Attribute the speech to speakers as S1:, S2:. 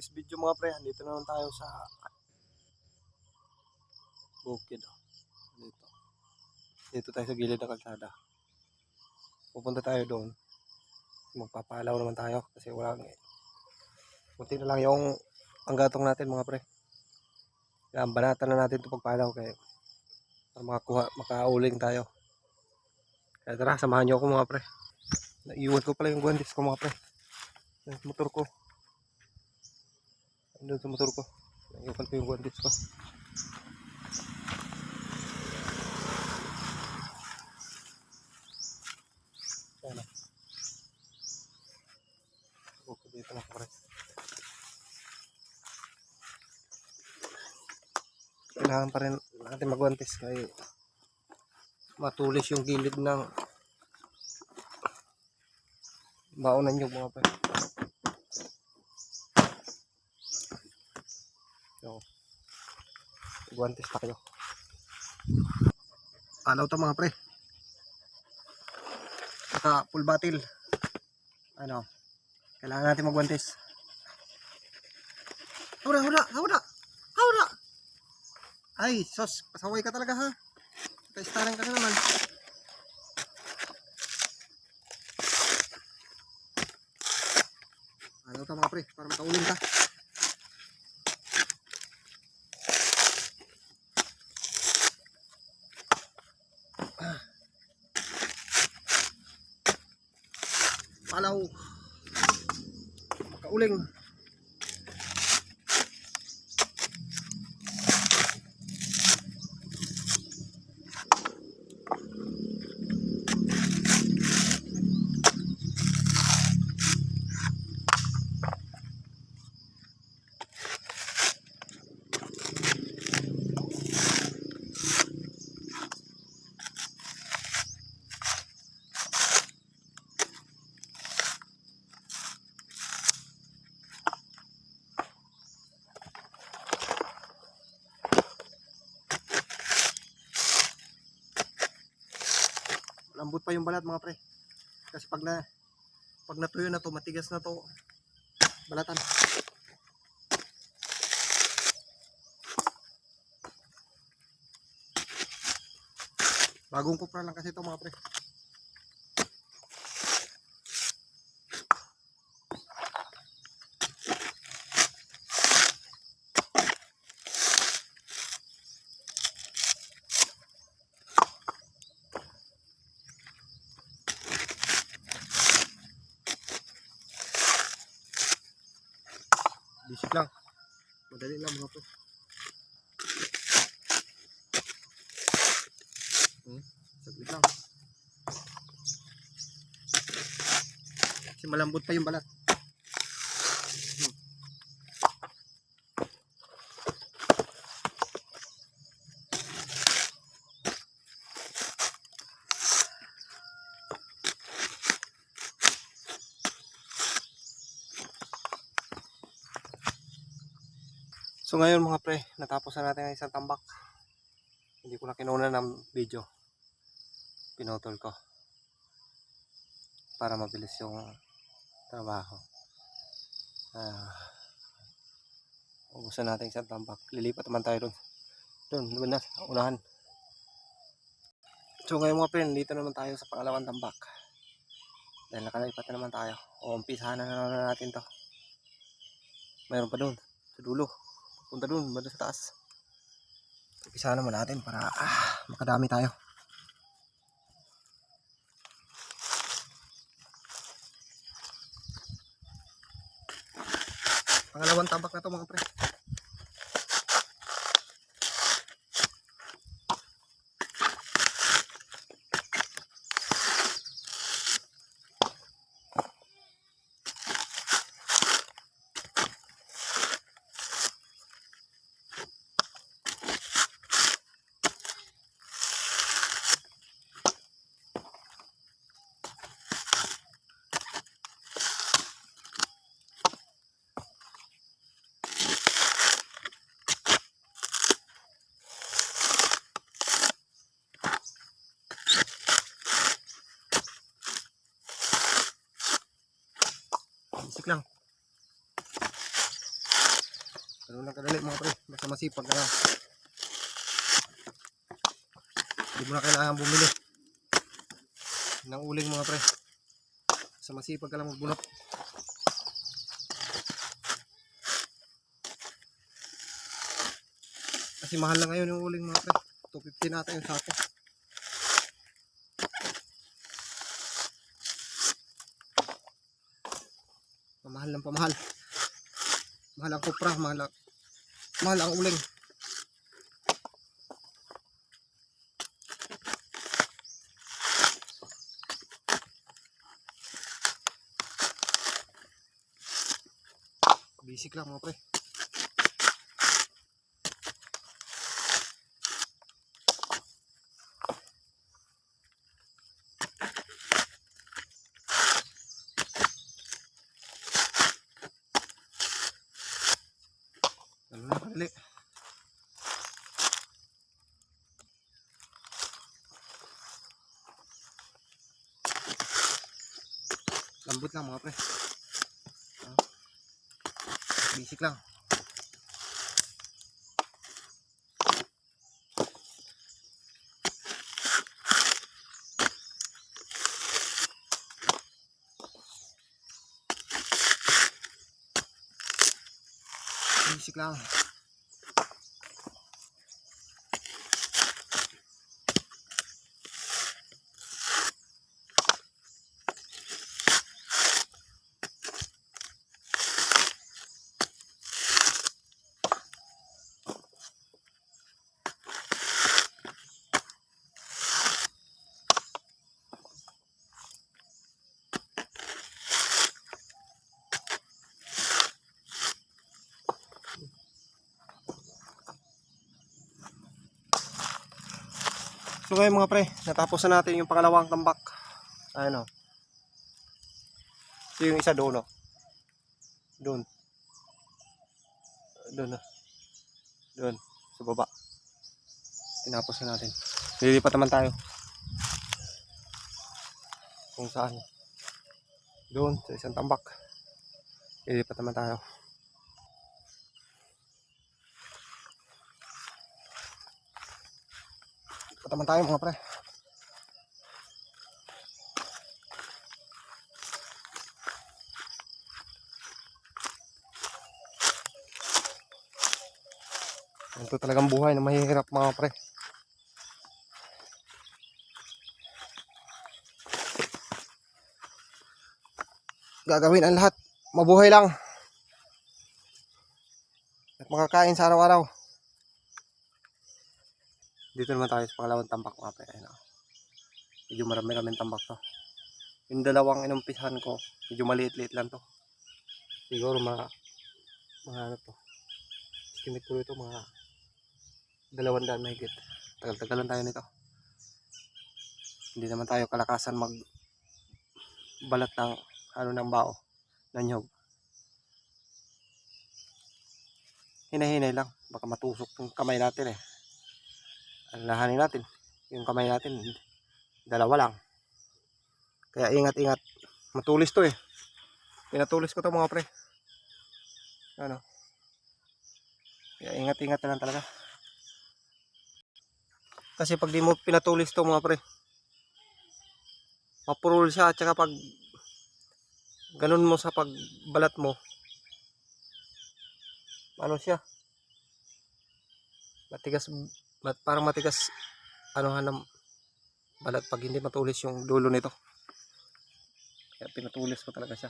S1: this video mga pre, dito naman tayo sa bukid. Dito tayo sa gilid ng kalsada. Pupunta tayo doon. Magpapalaw naman tayo kasi walang kunti na lang yung panggatong natin mga pre. Kaya banatan na natin ito pagpalaw kaya makauling tayo. Kaya tara, samahan nyo ako mga pre. Naiwan ko pala yung guwantes ko mga pre. Yung motor ko. Andun sa motor ko. Naiwan ko yung guwantes ko. Yan na. Okay, dito na pre. Kailangan pa rin natin magwantes kaya matulis yung gilid ng baonan nyo mga pre. So, guwantes tayo. Alaw to mga pre. Saka full battle. Ano? Kailangan natin magwantes. Hawda! Ay, sos, pasaway ka talaga ha. Paistaran ka na naman. Alaw to mga pre, para makauling ka. Alaw. Makauling. Lambot pa yung balat mga pre. Kasi pag natuyo na to, matigas na to balatan. Bagong kupra lang kasi ito mga pre. Bisik lang. Madali lang mga pre. Saglit lang. Kasi malambot pa yung balat. So ngayon mga pre, natapos na natin ang isang tambak. Hindi ko na kinuna ng video. Pinotol ko. Para mabilis yung trabaho. Ubusan natin isang tambak. Lilipat naman tayo doon na, unahan. So ngayon mga pre, dito naman tayo sa pangalawang tambak. Dahil nakalipat na naman tayo. O umpisahan na naman natin to. Mayroon pa doon, sa dulo. Punta doon, banda sa taas. Umpisahan naman natin para makadami tayo. Pangalawang tambak na to mga pre. Ganun lang kadali mga pre. Basta masipag ka lang. Hindi mo na kailangan bumili ng uling mga pre. Basta masipag ka lang magbunot. Kasi mahal na ngayon yung uling mga pre. 250 nata yung sako. Pamahal ng pamahal. Mahal ang kupra, mahal ang uling. Basic lang mga pre. Ano na kadali. Lambot lang mga pre. Basic lang. Basic lang. So ngayon mga pre, natapos na natin yung pangalawang tambak. Ano? So yung isa doon, no? Doon. Doon, no? Doon, sa baba. Tinapos na natin. Lilipat naman tayo. Kung saan. Doon, sa isang tambak. Lilipat naman tayo. Lilipat naman tayo mga pre. Ito talagang buhay na mahihirap mga pre. Gagawin ang lahat. Mabuhay lang. At makakain sa araw-araw. Dito naman tayo sa pangalawang tambak mga pre. Ayun, medyo marami-raming tambak to. Yung dalawang inumpisahan ko, medyo maliit-liit lang to. Siguro mga ano to. Estimate ko ito mga 200 mahigit. Tagal-tagal lang tayo nito. Hindi naman tayo kalakasan magbalat ng ng bao, ng nyog. Hinahinay lang, baka matusok yung kamay natin eh. Alalahanin natin, yung kamay natin, dalawa lang. Kaya ingat-ingat, matulis to eh. Pinatulis ko to mga pre. Ano? Kaya ingat-ingat na lang talaga. Kasi pag di mo pinatulis to mga pre, mapurol siya at saka pag ganun mo sa pagbalat mo, ano siya? Matigas, parang matigas ng balat pag hindi matulis yung dulo nito. Kaya pinatulis ko talaga siya.